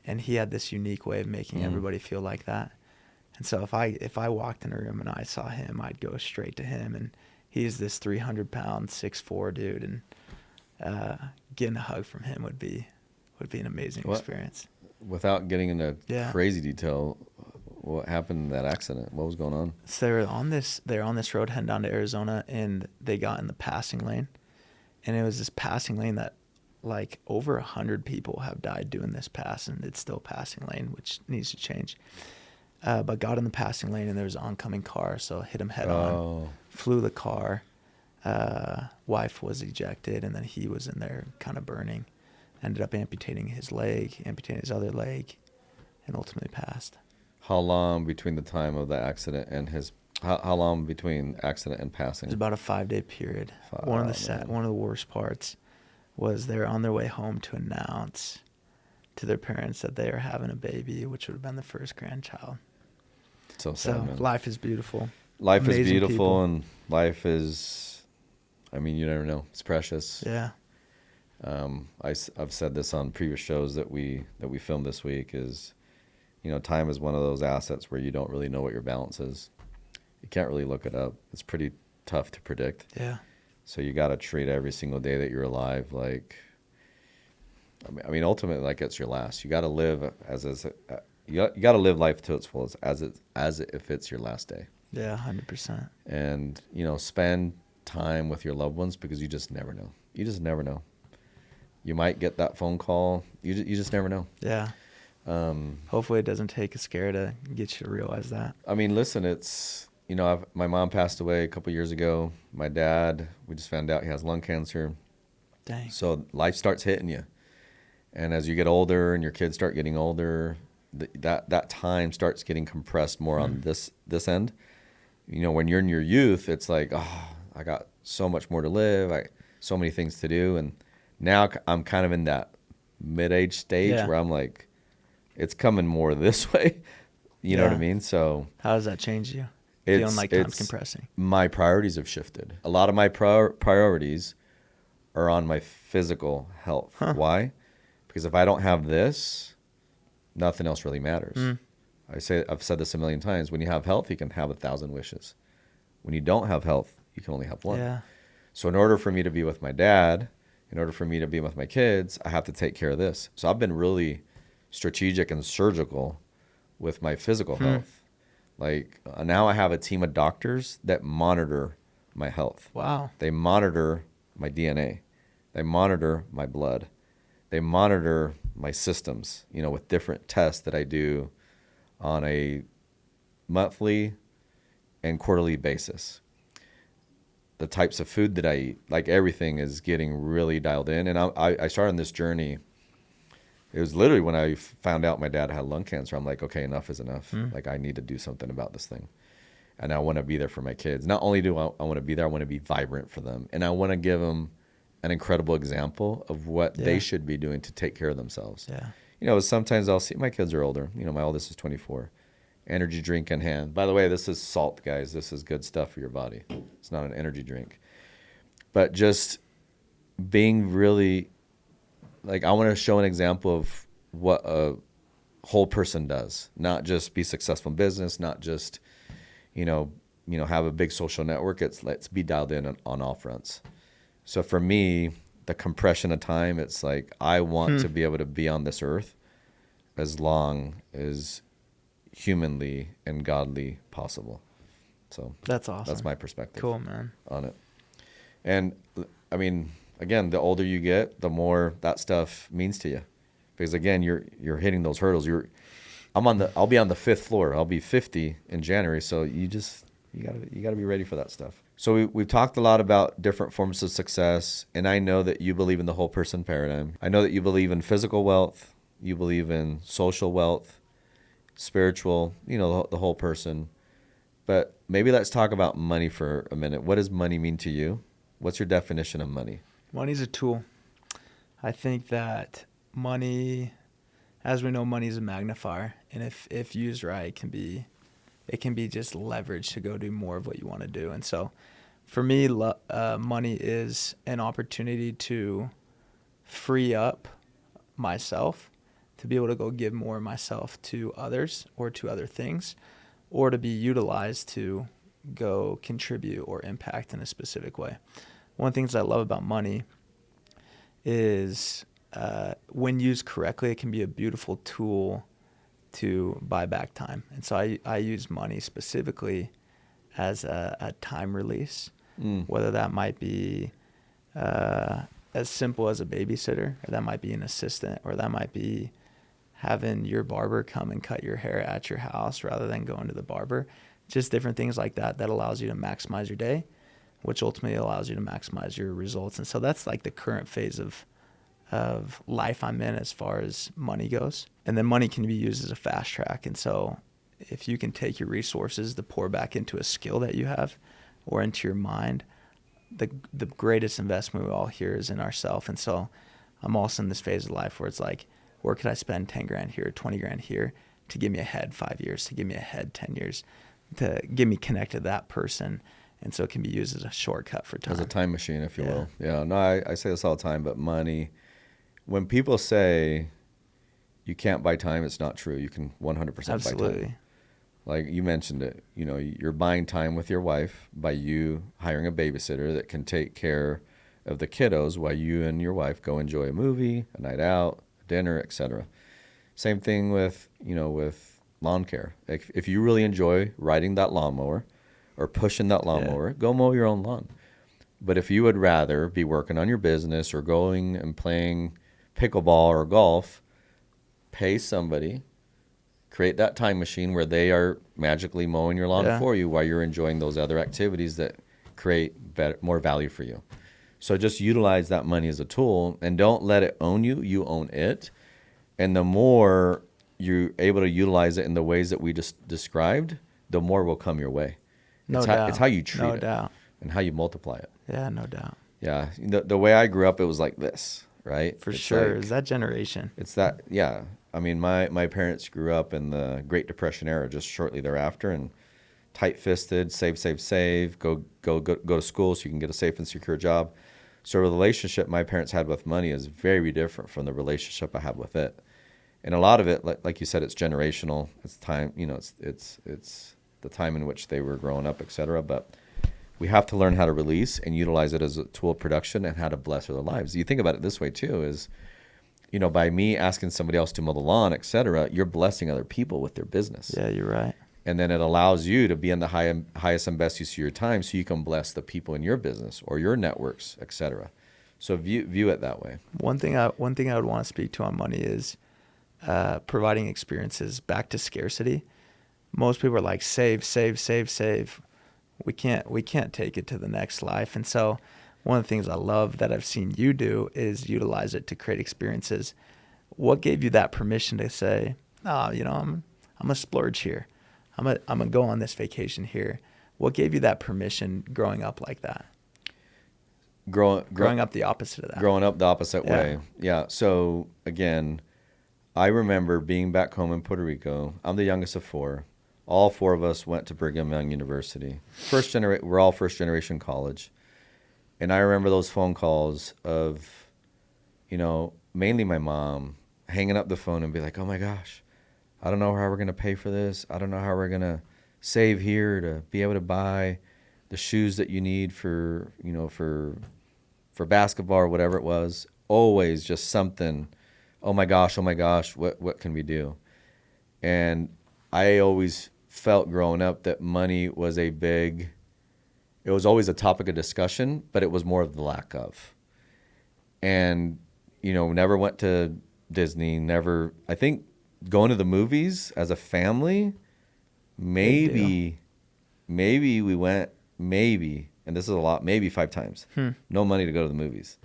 And he had this unique way of making everybody feel like that. And so if I walked in a room and I saw him, I'd go straight to him. And he's this 300-pound, 6'4" dude. And getting a hug from him would be an amazing experience. Without getting into crazy detail, what happened in that accident? What was going on? So they were on this road heading down to Arizona, and they got in the passing lane. And it was this passing lane that like over 100 people have died doing this pass, and it's still passing lane, which needs to change. But got in the passing lane, and there was an oncoming car, so hit him head on, flew the car. Wife was ejected, and then he was in there kind of burning. Ended up amputating his leg, amputating his other leg, and ultimately passed. How long between the time of the accident and how long between accident and passing? It was about a 5-day period. One of the worst parts was they were on their way home to announce to their parents that they are having a baby, which would have been the first grandchild. So sad, man. Life is beautiful. Life is beautiful, people. And life is, I mean, you never know. It's precious. Yeah. I've said this on previous shows that we filmed this week is, time is one of those assets where you don't really know what your balance is. You can't really look it up. It's pretty tough to predict. Yeah. So you got to treat every single day that you're alive like, I mean, ultimately, like it's your last. You got to live you got to live life to its fullest as if it's your last day. Yeah, 100%. And spend time with your loved ones because you just never know. You just never know. You might get that phone call. You just never know. Yeah. Hopefully it doesn't take a scare to get you to realize that. I mean, listen, it's, my mom passed away a couple years ago. My dad, we just found out he has lung cancer. Dang. So life starts hitting you. And as you get older and your kids start getting older, that time starts getting compressed more on this end. When you're in your youth, it's like, I got so much more to live. So many things to do. And now I'm kind of in that mid-age stage where I'm like, it's coming more this way. You know what I mean? So how does that change you? Feeling like time's compressing. My priorities have shifted. A lot of my priorities are on my physical health. Huh. Why? Because if I don't have this, nothing else really matters. I've said this a million times. When you have health, you can have 1,000 wishes. When you don't have health, you can only have one. Yeah. So in order for me to be with my dad, in order for me to be with my kids, I have to take care of this. So I've been really strategic and surgical with my physical health. Like now I have a team of doctors that monitor my health. Wow. They monitor my DNA. They monitor my blood. They monitor my systems, with different tests that I do on a monthly and quarterly basis. The types of food that I eat, like everything is getting really dialed in. And I started on this journey. It was literally when I found out my dad had lung cancer. I'm like, okay, enough is enough. Like I need to do something about this thing. And I want to be there for my kids. Not only do I want to be there, I want to be vibrant for them. And I want to give them an incredible example of what they should be doing to take care of themselves. Yeah. Sometimes I'll see, my kids are older. My oldest is 24. Energy drink in hand. By the way, this is salt, guys. This is good stuff for your body. It's not an energy drink. But just being really, like, I want to show an example of what a whole person does. Not just be successful in business, not just, have a big social network. It's let's be dialed in on all fronts. So for me, the compression of time, it's like I want to be able to be on this earth as long as humanly and godly possible. So that's awesome. That's my perspective. Cool, man. On it. And I mean, again, the older you get, the more that stuff means to you, because again, you're hitting those hurdles. I'll be on the 5th floor. I'll be 50 in January. So you gotta be ready for that stuff. So we've talked a lot about different forms of success, and I know that you believe in the whole person paradigm. I know that you believe in physical wealth, you believe in social wealth, spiritual, the whole person. But maybe let's talk about money for a minute. What does money mean to you? What's your definition of money? Money's a tool. I think that money, as we know, money is a magnifier, and if used right, it can be just leverage to go do more of what you want to do. And so, for me, money is an opportunity to free up myself to be able to go give more of myself to others or to other things, or to be utilized to go contribute or impact in a specific way. One of the things I love about money is when used correctly, it can be a beautiful tool to buy back time. And so I use money specifically as a time release, whether that might be as simple as a babysitter, or that might be an assistant, or that might be having your barber come and cut your hair at your house rather than going to the barber. Just different things like that allows you to maximize your day, which ultimately allows you to maximize your results. And so that's like the current phase of life I'm in as far as money goes. And then money can be used as a fast track. And so if you can take your resources to pour back into a skill that you have or into your mind, the greatest investment we all hear is in ourselves. And so I'm also in this phase of life where it's like, where could I spend 10 grand here, 20 grand here to get me ahead 5 years, to get me ahead 10 years, to get me connected to that person. And so it can be used as a shortcut for time. As a time machine, if you will. Yeah, no, I say this all the time, but money, when people say you can't buy time, it's not true. You can 100% Absolutely. buy time. Like you mentioned it, you're buying time with your wife by you hiring a babysitter that can take care of the kiddos while you and your wife go enjoy a movie, a night out, dinner, etc. Same thing with, with lawn care. If you really enjoy riding that lawnmower or pushing that lawnmower, go mow your own lawn. But if you would rather be working on your business or going and playing pickleball or golf, pay somebody, create that time machine where they are magically mowing your lawn for you while you're enjoying those other activities that create more value for you. So just utilize that money as a tool and don't let it own you. You own it. And the more you're able to utilize it in the ways that we just described, the more will come your way. No doubt. It's how you treat it. No doubt. And how you multiply it. Yeah, no doubt. Yeah. The way I grew up, it was like this, right? For sure. It's that generation. It's that, yeah. I mean, my parents grew up in the Great Depression era just shortly thereafter, and tight-fisted, save, go to school so you can get a safe and secure job. So the relationship my parents had with money is very different from the relationship I have with it. And a lot of it, like you said, it's generational. It's time, it's the time in which they were growing up, et cetera. But we have to learn how to release and utilize it as a tool of production and how to bless their lives. You think about it this way too, is, by me asking somebody else to mow the lawn, et cetera, you're blessing other people with their business. Yeah, you're right. And then it allows you to be in the highest and best use of your time so you can bless the people in your business or your networks, et cetera. So view it that way. One thing I would want to speak to on money is providing experiences back to scarcity. Most people are like, save. We can't take it to the next life. And so one of the things I love that I've seen you do is utilize it to create experiences. What gave you that permission to say, I'm a splurge here. I'm gonna go on this vacation here. What gave you that permission growing up like that? Growing up the opposite of that. Growing up the opposite way. Yeah. So again, I remember being back home in Puerto Rico. I'm the youngest of four. All four of us went to Brigham Young University. We're all first generation college. And I remember those phone calls of, mainly my mom hanging up the phone and be like, oh my gosh, I don't know how we're going to pay for this. I don't know how we're going to save here to be able to buy the shoes that you need for basketball or whatever it was. Always just something, oh my gosh, what can we do? And I always felt growing up that money was it was always a topic of discussion, but it was more of the lack of. And, never went to Disney, I think going to the movies as a family, maybe we went, and this is a lot, maybe 5 times. No money to go to the movies,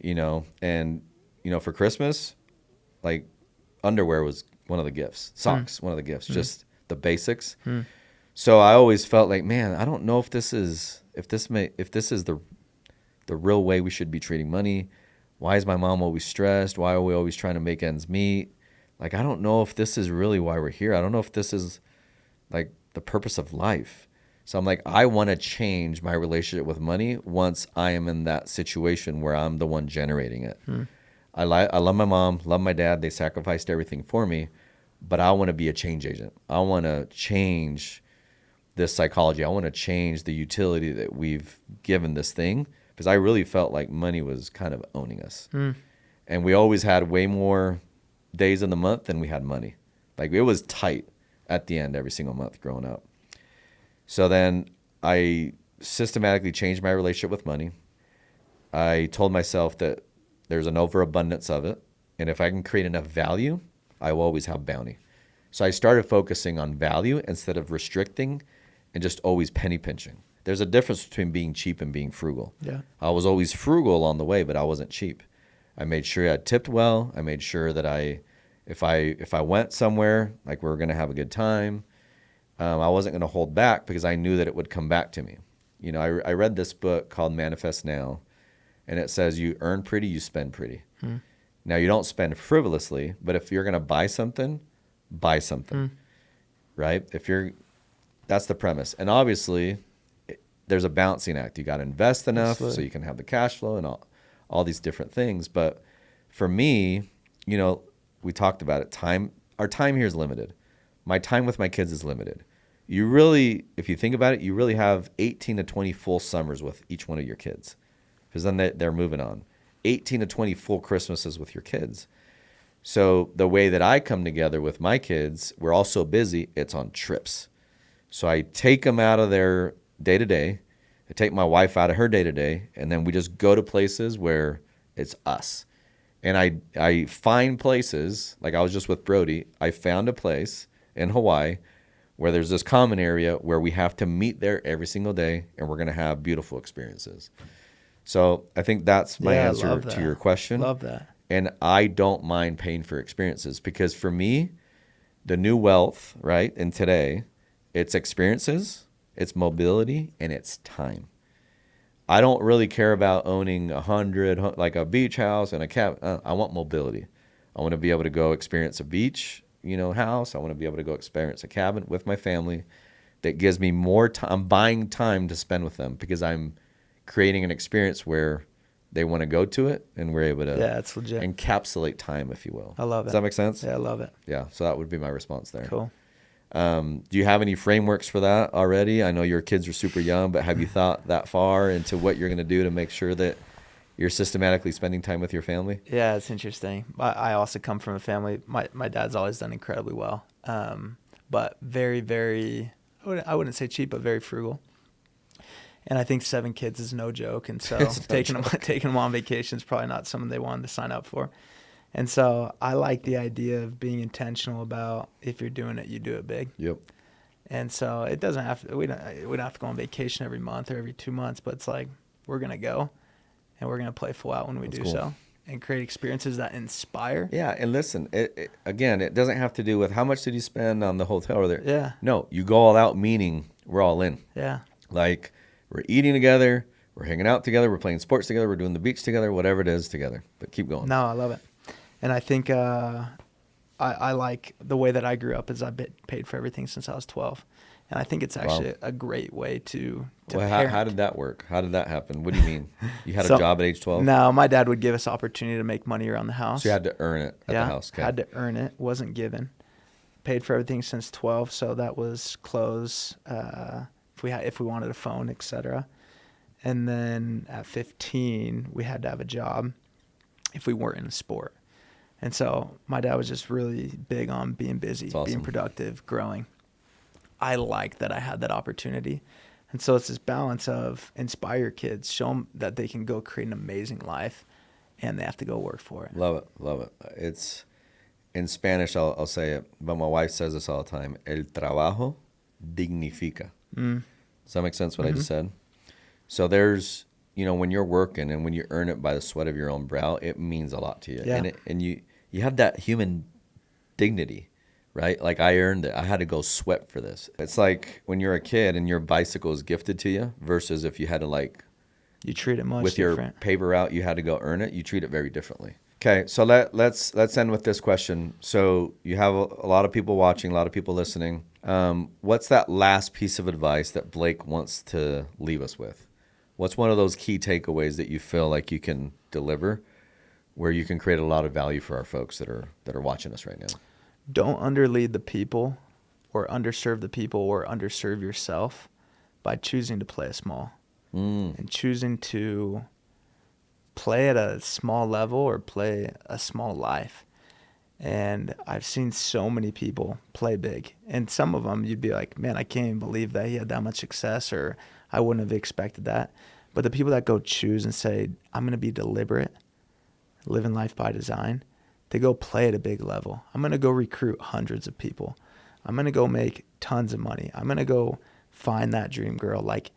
and, for Christmas, like underwear was one of the gifts. Socks, one of the gifts. Just the basics. Hmm. So I always felt like, man, I don't know if this is the real way we should be treating money. Why is my mom always stressed? Why are we always trying to make ends meet? Like, I don't know if this is really why we're here. I don't know if this is like the purpose of life. So I'm like, I want to change my relationship with money once I am in that situation where I'm the one generating it. I love my mom, love my dad. They sacrificed everything for me, but I want to be a change agent. I want to change this psychology. I want to change the utility that we've given this thing, because I really felt like money was kind of owning us. And we always had way more days in the month than we had money. Like, it was tight at the end every single month growing up. So then I systematically changed my relationship with money. I told myself that there's an overabundance of it, and if I can create enough value, I will always have bounty. So I started focusing on value instead of restricting and just always penny pinching. There's a difference between being cheap and being frugal. Yeah. I was always frugal along the way, but I wasn't cheap. I made sure I tipped well. I made sure that if I went somewhere, like we were going to have a good time, I wasn't going to hold back because I knew that it would come back to me. You know, I read this book called Manifest Now, and it says you earn pretty, you spend pretty. Now, you don't spend frivolously, but if you're going to buy something, right? That's the premise. And obviously, there's a balancing act. You got to invest enough so you can have the cash flow and all these different things. But for me, you know, we talked about it. Our time here is limited. My time with my kids is limited. You really, if you think about it, you really have 18 to 20 full summers with each one of your kids, because then they're moving on. 18 to 20 full Christmases with your kids. So the way that I come together with my kids, we're all so busy, it's on trips. So I take them out of their day-to-day. I take my wife out of her day-to-day, and then we just go to places where it's us. And I find places, like I was just with Brody, I found a place in Hawaii where there's this common area where we have to meet there every single day, and we're going to have beautiful experiences. So I think that's my answer to your question. Love that. And I don't mind paying for experiences, because for me, the new wealth, right, in today, it's experiences, it's mobility, and it's time. I don't really care about owning 100, like a beach house and a cabin. I want mobility. I want to be able to go experience a beach, house. I want to be able to go experience a cabin with my family that gives me more time. I'm buying time to spend with them because I'm creating an experience where they want to go to it, and we're able to it's legit. Encapsulate time, if you will. I love it. Does that make sense? Yeah, I love it. Yeah, so that would be my response there. Cool. Do you have any frameworks for that already? I know your kids are super young, but have you thought that far into what you're going to do to make sure that you're systematically spending time with your family? Yeah, it's interesting. I also come from a family. My dad's always done incredibly well, but very, very, I wouldn't say cheap, but very frugal. And I think 7 kids is no joke. And so taking them on vacation is probably not something they wanted to sign up for. And so I like the idea of being intentional about, if you're doing it, you do it big. Yep. And so it doesn't have to, we don't have to go on vacation every month or every 2 months, but it's like, we're going to go and we're going to play full out when we do so, and create experiences that inspire. Yeah. And listen, again, it doesn't have to do with how much did you spend on the hotel or there. Yeah. No, you go all out, meaning we're all in. Yeah. Like, we're eating together, we're hanging out together, we're playing sports together, we're doing the beach together, whatever it is together. But keep going. No, I love it. And I think I like the way that I grew up is I paid for everything since I was 12. And I think it's actually a great way to parent. How did that work? How did that happen? What do you mean? You had a job at age 12? No, my dad would give us opportunity to make money around the house. So you had to earn it at the house. Okay. Had to earn it. Wasn't given. Paid for everything since 12. So that was clothes, if we wanted a phone, etc. And then at 15, we had to have a job if we weren't in a sport. And so my dad was just really big on being busy, being productive, growing. I liked that I had that opportunity. And so it's this balance of inspire your kids, show them that they can go create an amazing life, and they have to go work for it. Love it. Love it. It's in Spanish, I'll say it, but my wife says this all the time. El trabajo dignifica. Does that make sense what I just said? So there's, when you're working and when you earn it by the sweat of your own brow, it means a lot to you. Yeah. And you have that human dignity. right? Like I earned it. I had to go sweat for this. It's like when you're a kid and your bicycle is gifted to you versus if you had to like, you treat it much with different. your paper route, you had to go earn it. You treat it very differently. Okay, so let's end with this question. So you have a lot of people watching, a lot of people listening. What's that last piece of advice that Blake wants to leave us with? What's one of those key takeaways that you feel like you can deliver, where you can create a lot of value for our folks that are watching us right now? Don't underlead the people, or underserve the people, or underserve yourself by choosing to play a small, and choosing to play at a small level or play a small life. And I've seen so many people play big, and some of them you'd be like, man, I can't even believe that he had that much success, or I wouldn't have expected that. But the people that go choose and say, I'm going to be deliberate, living life by design, they go play at a big level. I'm going to go recruit hundreds of people. I'm going to go make tons of money. I'm going to go find that dream girl. Like,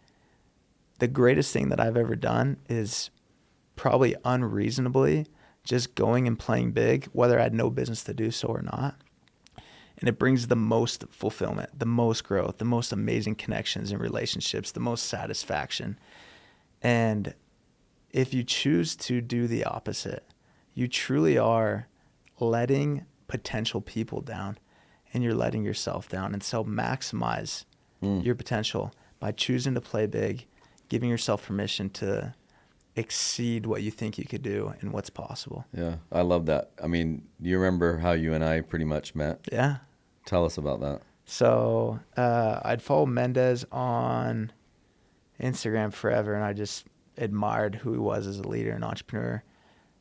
the greatest thing that I've ever done is probably unreasonably just going and playing big, whether I had no business to do so or not. And it brings the most fulfillment, the most growth, the most amazing connections and relationships, the most satisfaction. And if you choose to do the opposite, you truly are letting potential people down, and you're letting yourself down. And so maximize your potential by choosing to play big, giving yourself permission to exceed what you think you could do and what's possible. Yeah, I love that. I mean, you remember how you and I pretty much met? Yeah. Tell us about that. So I'd followed Mendez on Instagram forever, and I just admired who he was as a leader and entrepreneur.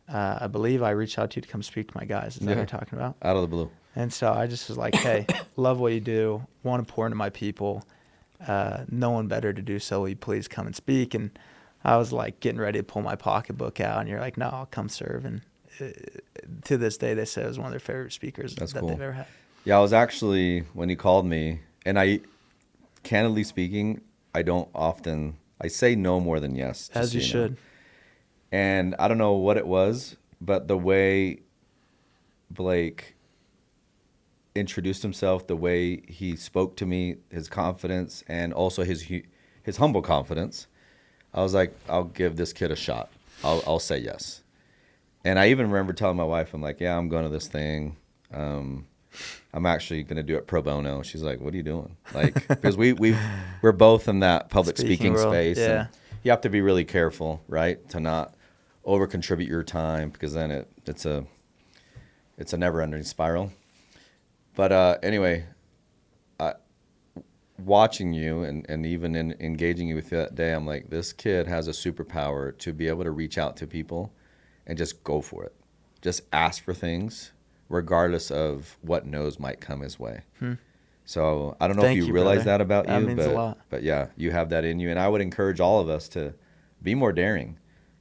I believe I reached out to you to come speak to my guys. Is that what you're talking about? Out of the blue. And so I just was like, hey, love what you do, want to pour into my people. No one better to do so. Will you please come and speak? And I was like getting ready to pull my pocketbook out, and you're like, no, I'll come serve. And to this day, they say it was one of their favorite speakers that cool. they've ever had. Yeah, I was actually, when he called me, and I, candidly speaking, I say no more than yes. As you should. And I don't know what it was, but the way Blake introduced himself, the way he spoke to me, his confidence, and also his humble confidence, I was like, I'll give this kid a shot. I'll say yes. And I even remember telling my wife, I'm like, yeah, I'm going to this thing. I'm actually going to do it pro bono. She's like, what are you doing? Like, because we're both in that public speaking space. Yeah. And you have to be really careful, right? To not over contribute your time, because then it's a never ending spiral. But anyway, watching you and even in engaging you with that day, I'm like, this kid has a superpower to be able to reach out to people and just go for it. Just ask for things, regardless of what no's might come his way. So I don't know if you realize brother. that about you, that means a lot. But yeah, you have that in you. And I would encourage all of us to be more daring,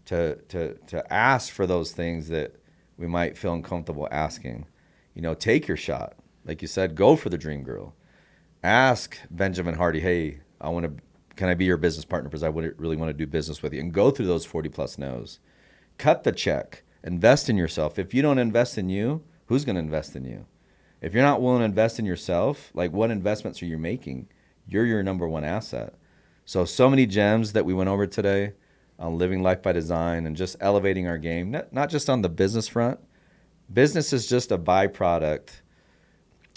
to ask for those things that we might feel uncomfortable asking. You know, take your shot. Like you said, go for the dream girl. Ask Benjamin Hardy, hey, can I be your business partner, because I would really want to do business with you, and go through those 40 plus no's. Cut the check. Invest in yourself. If you don't invest in you, who's going to invest in you? If you're not willing to invest in yourself, like, what investments are you making? You're your number one asset. So many gems that we went over today on living life by design and just elevating our game, not just on the business front. Business is just a byproduct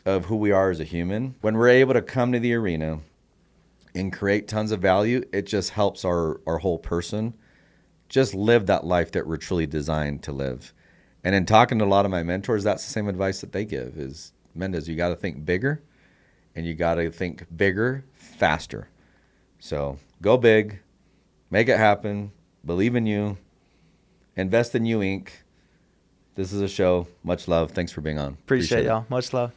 of who we are as a human. When we're able to come to the arena and create tons of value, it just helps our whole person just live that life that we're truly designed to live. And in talking to a lot of my mentors, that's the same advice that they give is, Mendez, you got to think bigger, and you got to think bigger, faster. So go big, make it happen, believe in you, invest in you, Inc. This is a show. Much love. Thanks for being on. Appreciate y'all. Much love.